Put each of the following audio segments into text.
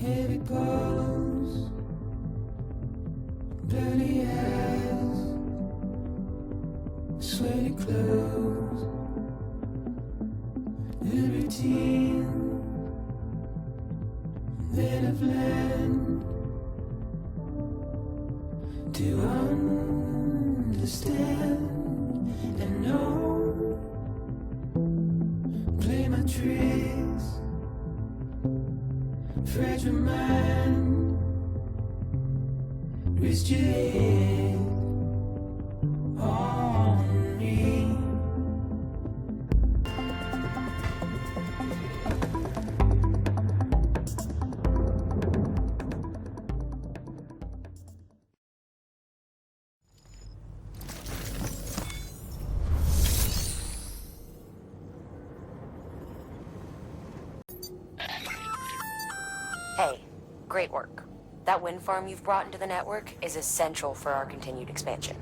Heavy pulse, bloody eyes, sweaty clothes, the routine that I've learned to understand and know. Play my tricks, fragile mind, risk your head on me. Hey, great work. That wind farm you've brought into the network is essential for our continued expansion.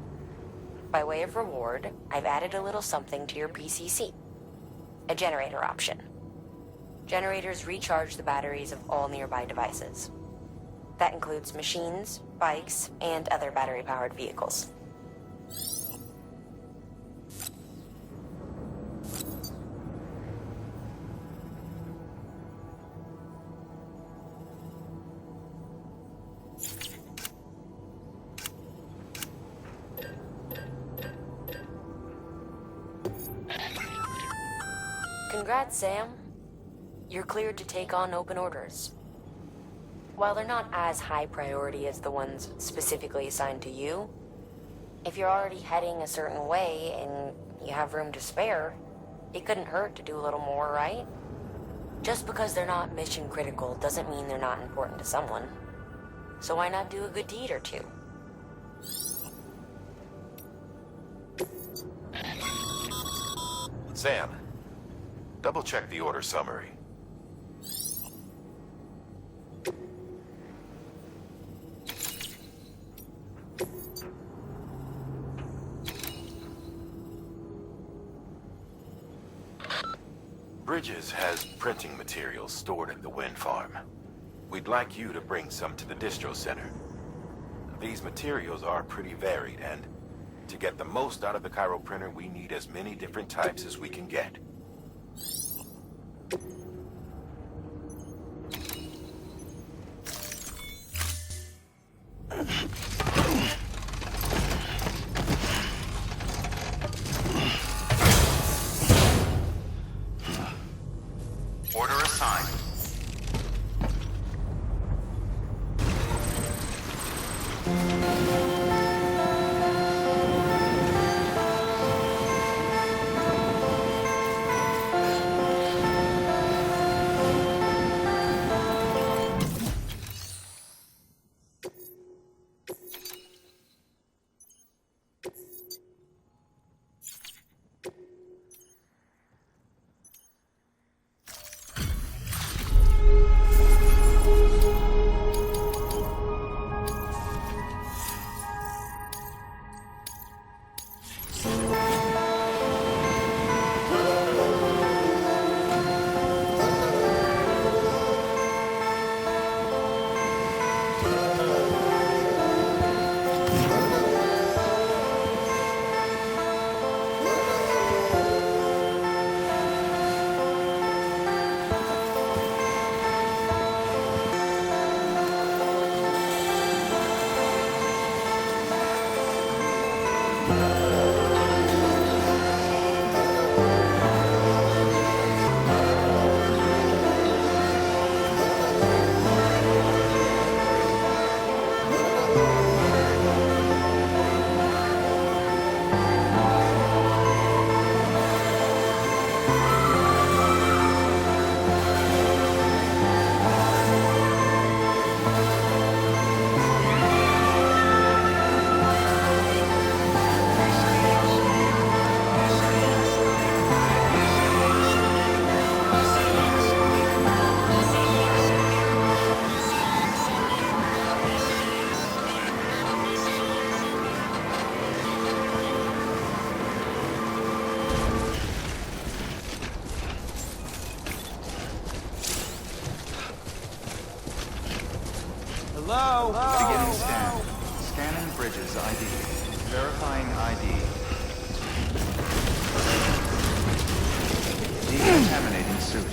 By way of reward, I've added a little something to your PCC. A generator option. Generators recharge the batteries of all nearby devices. That includes machines, bikes, and other battery-powered vehicles. Congrats, Sam. You're cleared to take on open orders. While they're not as high priority as the ones specifically assigned to you, if you're already heading a certain way and you have room to spare, it couldn't hurt to do a little more, right? Just because they're not mission critical doesn't mean they're not important to someone. So why not do a good deed or two? Sam, double-check the order summary. Bridges has printing materials stored at the wind farm. We'd like you to bring some to the distro center. These materials are pretty varied, and to get the most out of the Cairo printer, we need as many different types as we can get. Order assigned. Beginning scan. Scanning bridges ID. Verifying ID. Decontaminating suit.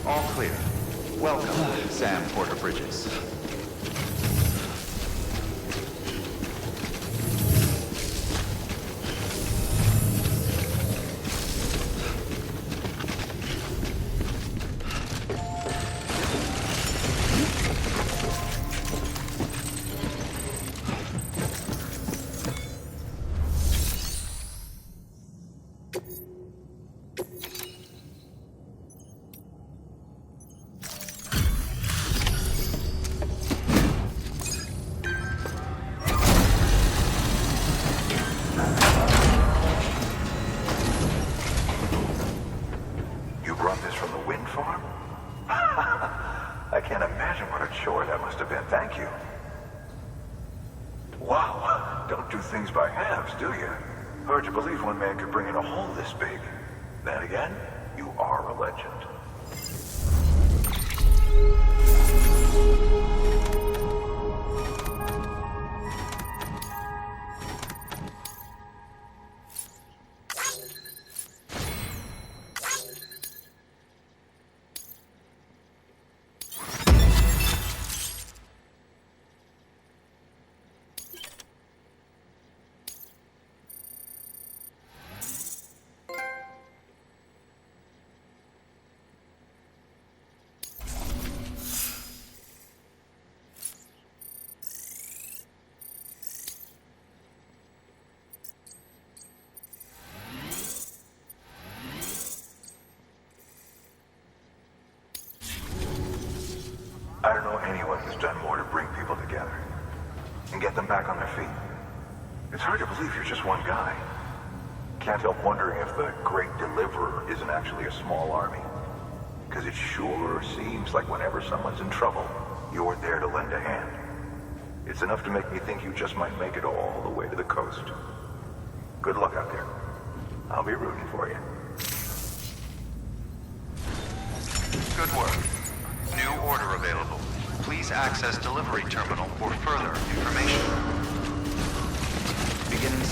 All clear. Welcome, Sam Porter Bridges. You brought this from the wind farm? I can't imagine what a chore that must have been. Thank you. Wow, don't do things by halves, do you? Hard to believe one man could bring in a hole this big. Then again, you are a legend. I don't know anyone who's done more to bring people together and get them back on their feet. It's hard to believe you're just one guy. Can't help wondering if the Great Deliverer isn't actually a small army. Because it sure seems like whenever someone's in trouble, you're there to lend a hand. It's enough to make me think you just might make it all the way to the coast. Good luck out there. I'll be rooting for you. Good work. New order available. Please access delivery terminal for further information. Beginning.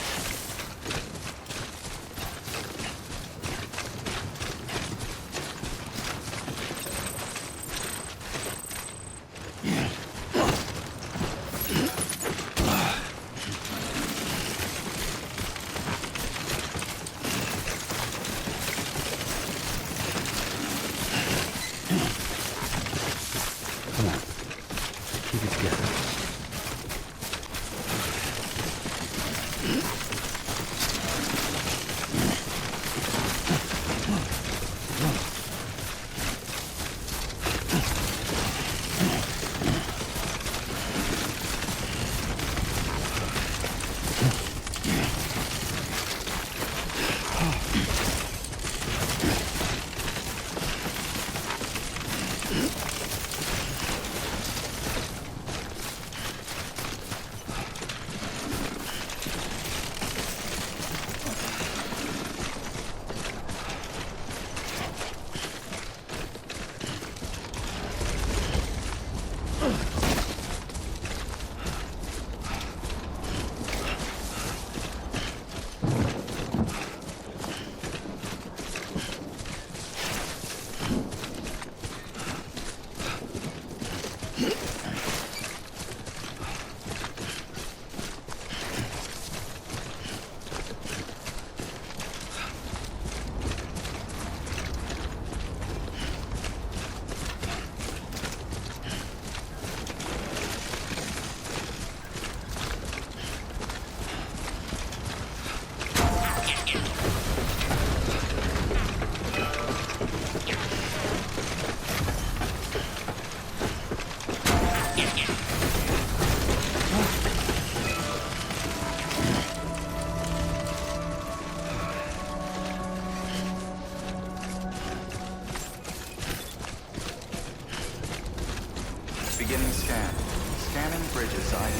Beginning scan. Scanning bridges ID.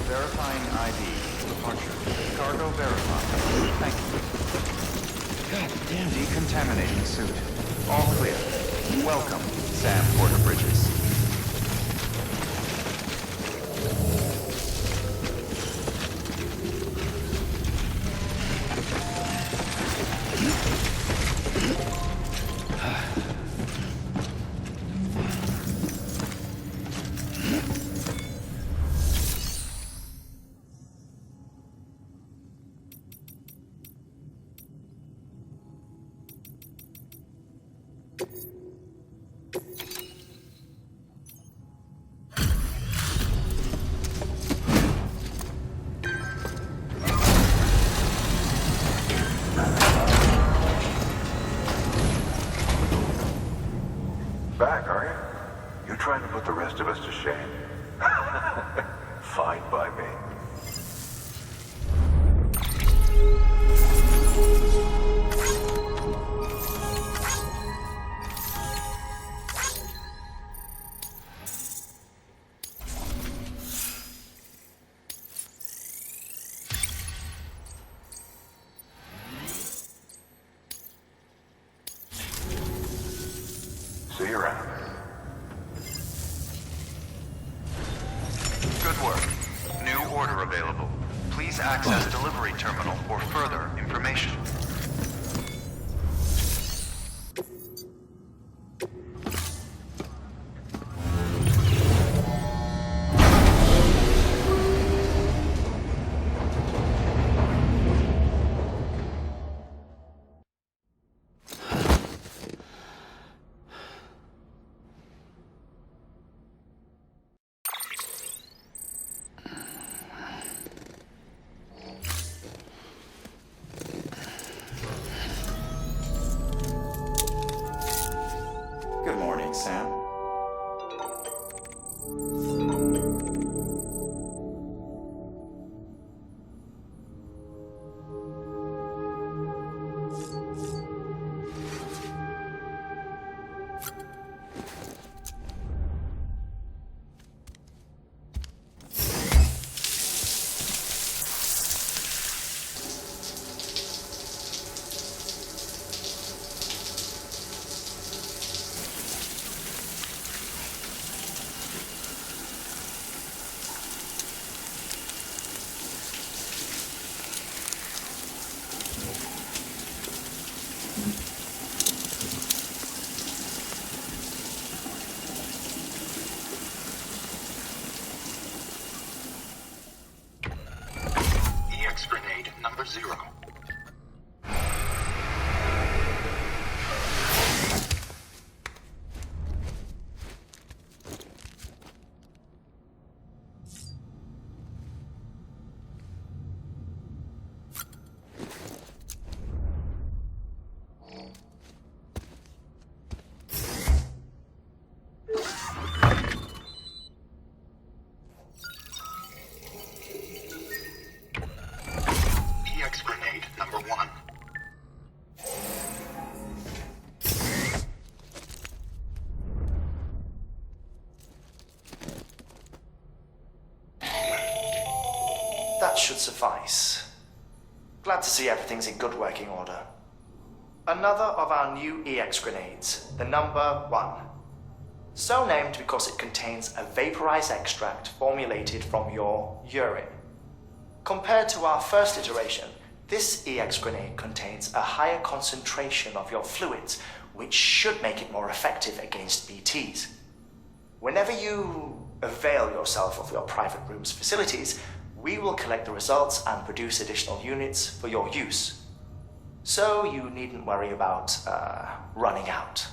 Verifying ID. Departure. Cargo verified. Thank you. God damn it. Decontaminating suit. All clear. Welcome, Sam Porter Bridges. Fine by me. See you around. Good work. New order available. Please access delivery terminal for further information. Good morning, Sam. EX grenade number 0. EX grenade number 1. That should suffice. Glad to see everything's in good working order. Another of our new EX grenades, the number 1. So named because it contains a vaporized extract formulated from your urine. Compared to our first iteration, this EX grenade contains a higher concentration of your fluids, which should make it more effective against BTs. Whenever you avail yourself of your private room's facilities, we will collect the results and produce additional units for your use. So you needn't worry about running out.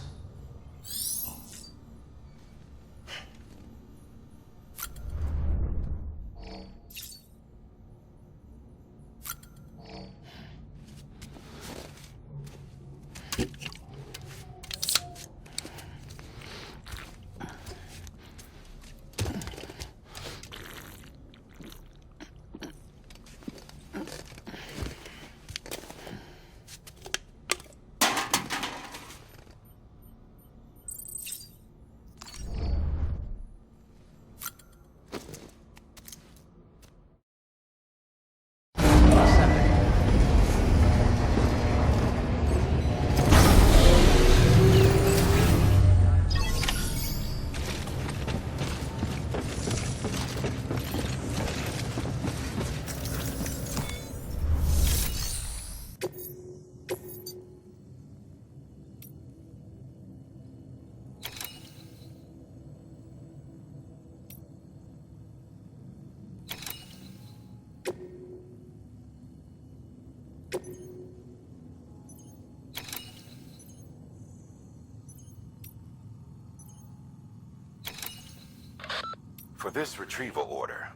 For this retrieval order,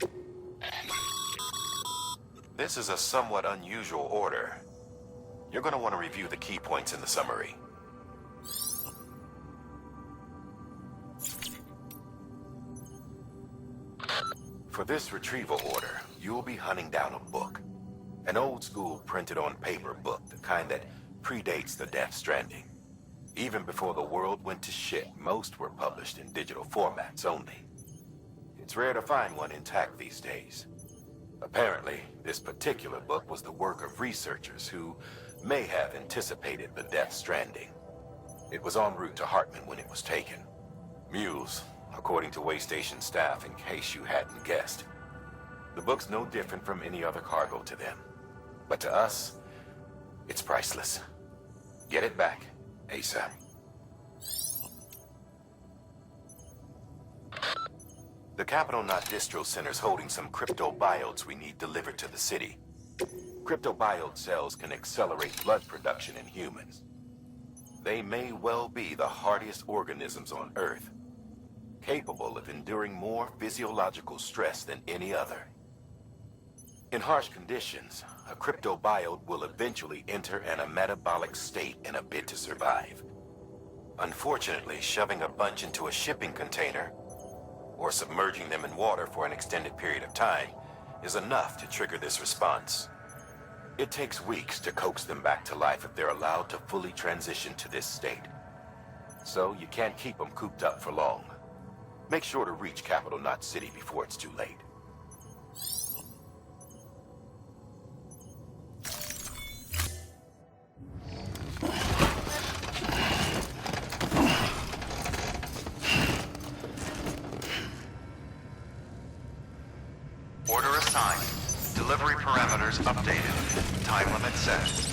this is a somewhat unusual order. You're going to want to review the key points in the summary. For this retrieval order, you'll be hunting down a book. An old-school printed-on-paper book, the kind that predates the Death Stranding. Even before the world went to shit, most were published in digital formats only. It's rare to find one intact these days. Apparently, this particular book was the work of researchers who may have anticipated the Death Stranding. It was en route to Hartman when it was taken. Mules, according to Waystation staff, in case you hadn't guessed. The book's no different from any other cargo to them. But to us, it's priceless. Get it back, ASAP. The Capital Knot Distro Center's holding some cryptobiotes we need delivered to the city. Cryptobiote cells can accelerate blood production in humans. They may well be the hardiest organisms on Earth, capable of enduring more physiological stress than any other. In harsh conditions, a cryptobiote will eventually enter a metabolic state in a bid to survive. Unfortunately, shoving a bunch into a shipping container or submerging them in water for an extended period of time is enough to trigger this response. It takes weeks to coax them back to life if they're allowed to fully transition to this state. So you can't keep them cooped up for long. Make sure to reach Capital Knot City before it's too late. Order assigned. Delivery parameters updated. Time limit set.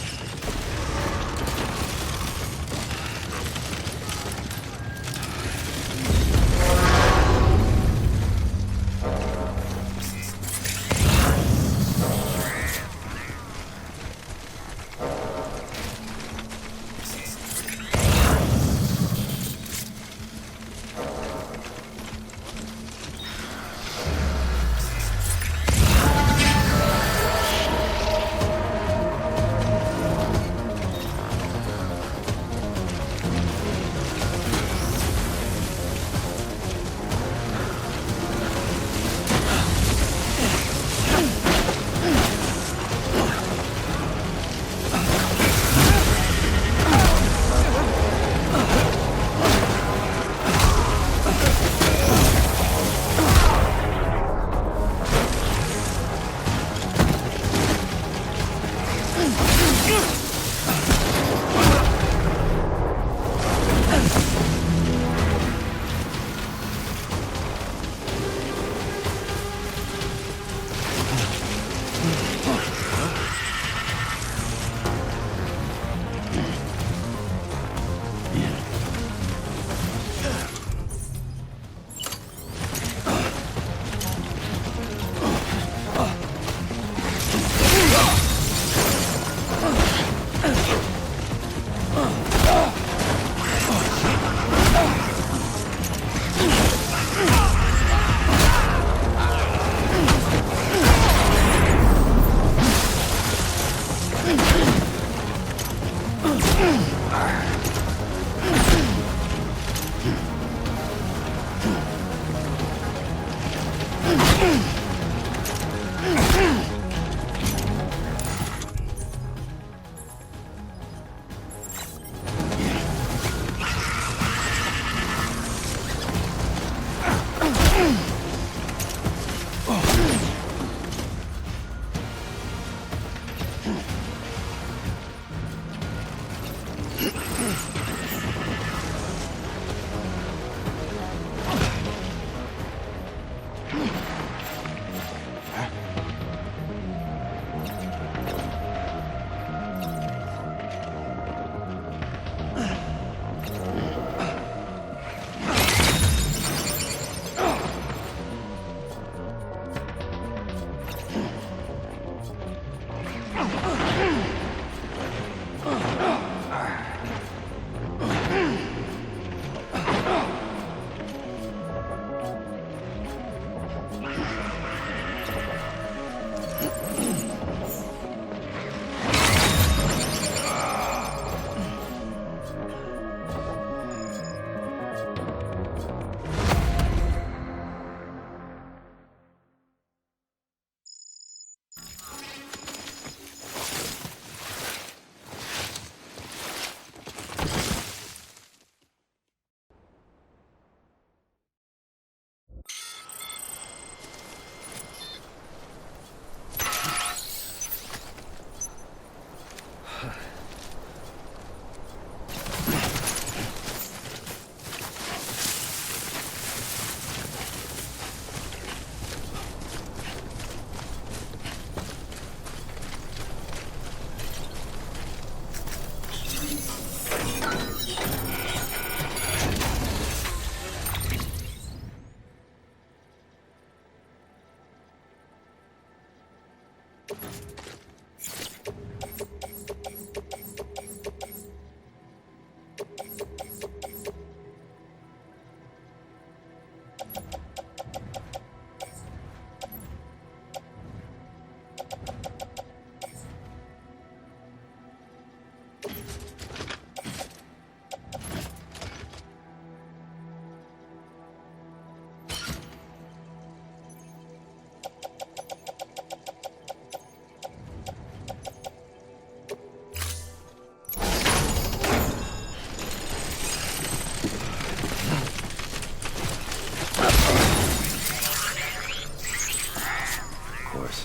Of course.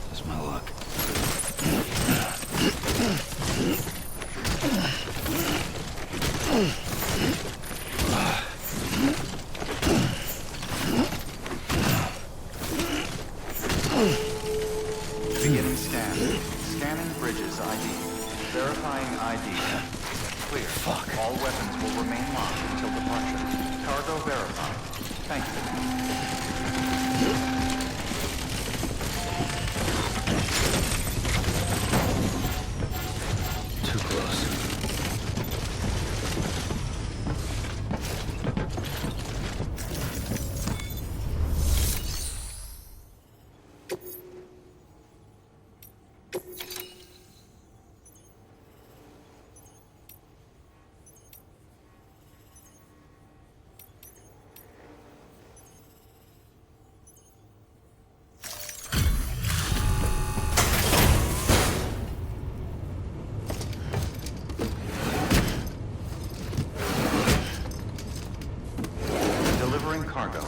Just my luck. Beginning scan. Scanning bridges ID. Verifying ID. Clear. Fuck. All weapons will remain locked until departure. Cargo verified. Thank you. Too close. Delivering cargo.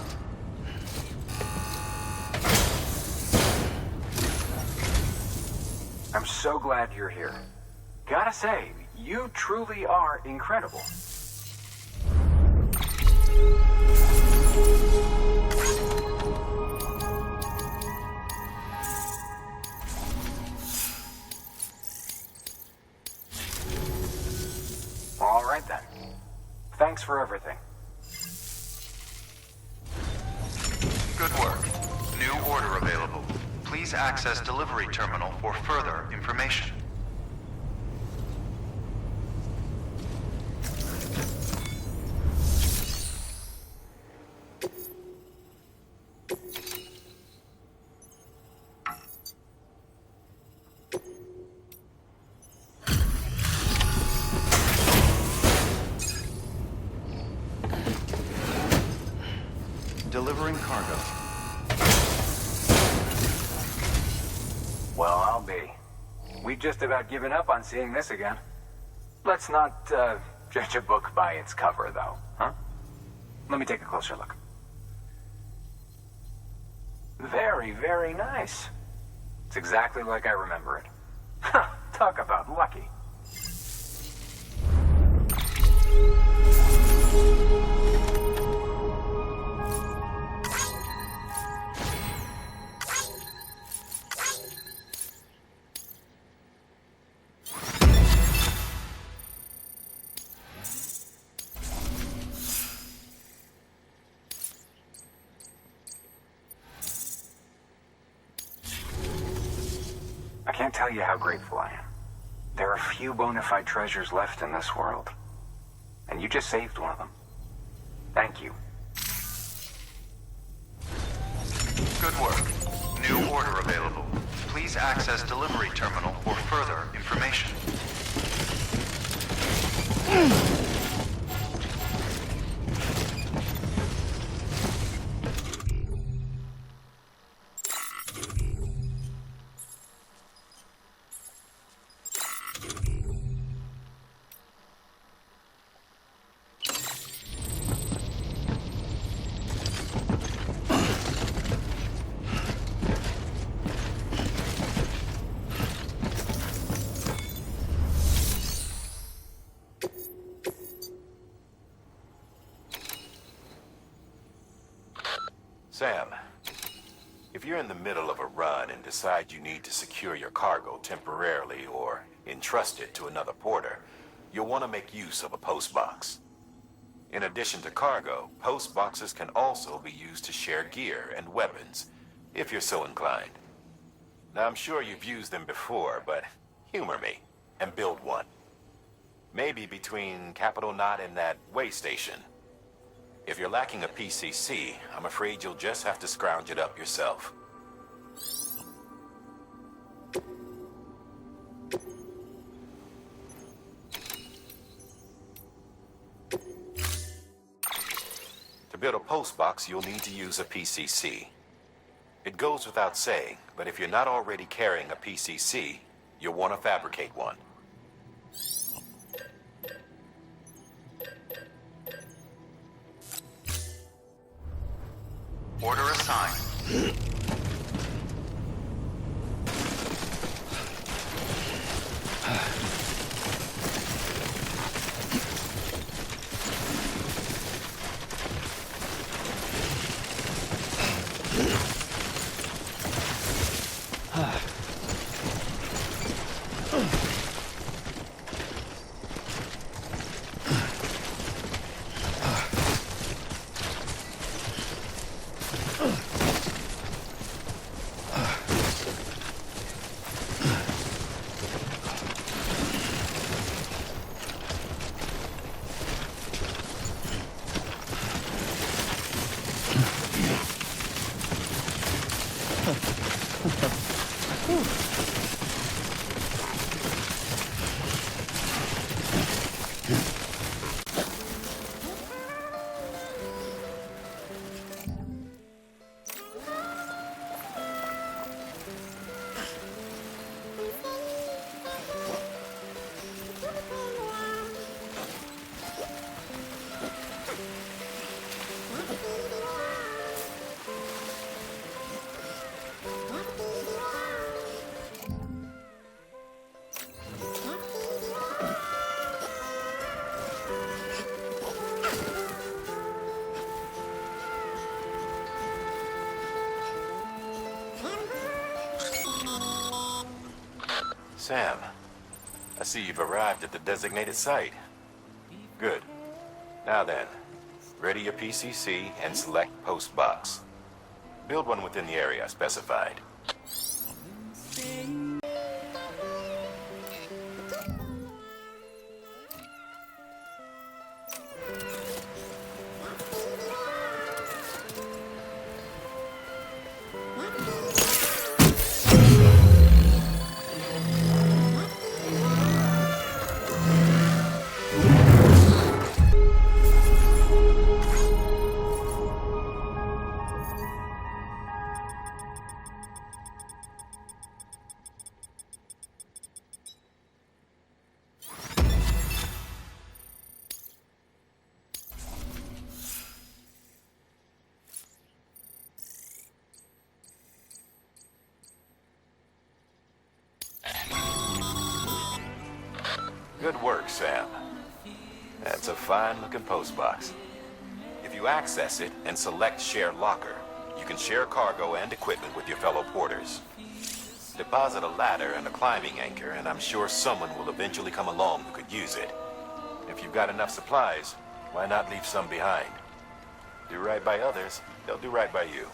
I'm so glad you're here. Gotta say, you truly are incredible. All right then. Thanks for everything. Good work. New order available. Please access delivery terminal for further information. Delivering cargo. Well, I'll be. We've just about given up on seeing this again. Let's not judge a book by its cover, though, huh? Let me take a closer look. Very, very nice. It's exactly like I remember it. Talk about lucky. I can't tell you how grateful I am. There are few bona fide treasures left in this world. And you just saved one of them. Thank you. Good work. New order available. Please access delivery terminal for further information. Sam, if you're in the middle of a run and decide you need to secure your cargo temporarily or entrust it to another porter, you'll want to make use of a post box. In addition to cargo, post boxes can also be used to share gear and weapons, if you're so inclined. Now, I'm sure you've used them before, but humor me and build one. Maybe between Capital Knot and that way station. If you're lacking a PCC, I'm afraid you'll just have to scrounge it up yourself. To build a post box, you'll need to use a PCC. It goes without saying, but if you're not already carrying a PCC, you'll want to fabricate one. Order assigned. Sam, I see you've arrived at the designated site. Good. Now then, ready your PCC and select post box. Build one within the area specified. Good work, Sam. That's a fine-looking post box. If you access it and select Share Locker, you can share cargo and equipment with your fellow porters. Deposit a ladder and a climbing anchor, and I'm sure someone will eventually come along who could use it. If you've got enough supplies, why not leave some behind? Do right by others, they'll do right by you.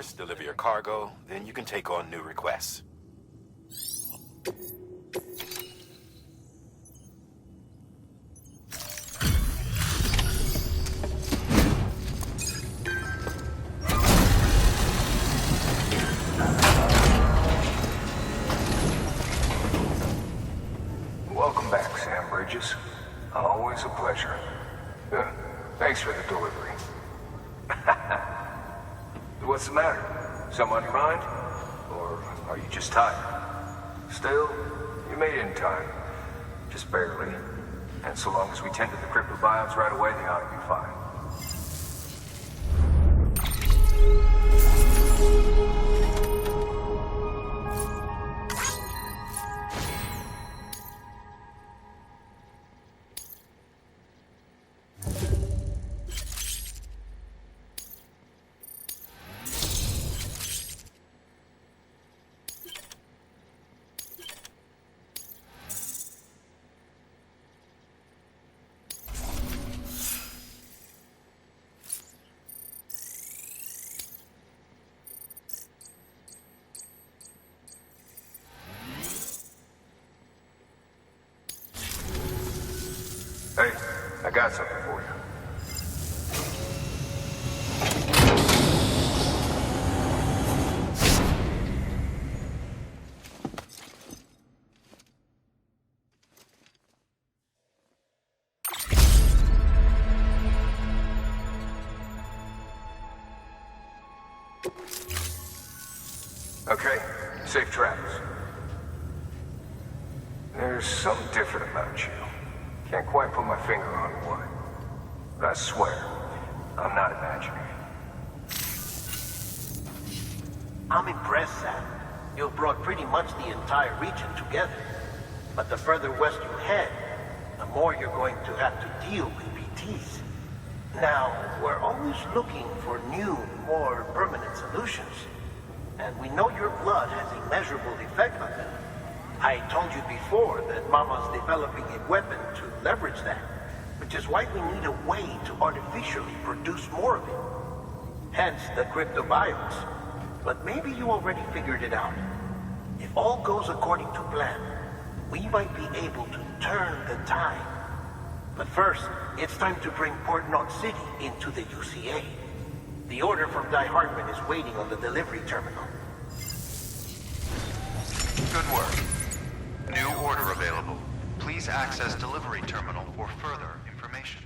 orders, deliver your cargo, then you can take on new requests. Welcome back, Sam Bridges. Always a pleasure. Thanks for the delivery. What's the matter? Something on your mind? Or are you just tired? Still, you made it in time. Just barely. And so long as we tend to the cryptobiotes right away, they ought to be fine. Hey, I got something for you. Okay, safe travels. There's something different about you. Can't quite put my finger on what. But I swear, I'm not imagining. I'm impressed, Sam. You've brought pretty much the entire region together. But the further west you head, the more you're going to have to deal with PTs. Now, we're always looking for new, more permanent solutions. And we know your blood has a measurable effect on them. I told you before that Mama's developing a weapon to leverage that, which is why we need a way to artificially produce more of it. Hence the cryptobiotes. But maybe you already figured it out. If all goes according to plan, we might be able to turn the tide. But first, it's time to bring Port Knot City into the UCA. The order from Die-Hardman is waiting on the delivery terminal. Good work. New order available. Please access delivery terminal for further information.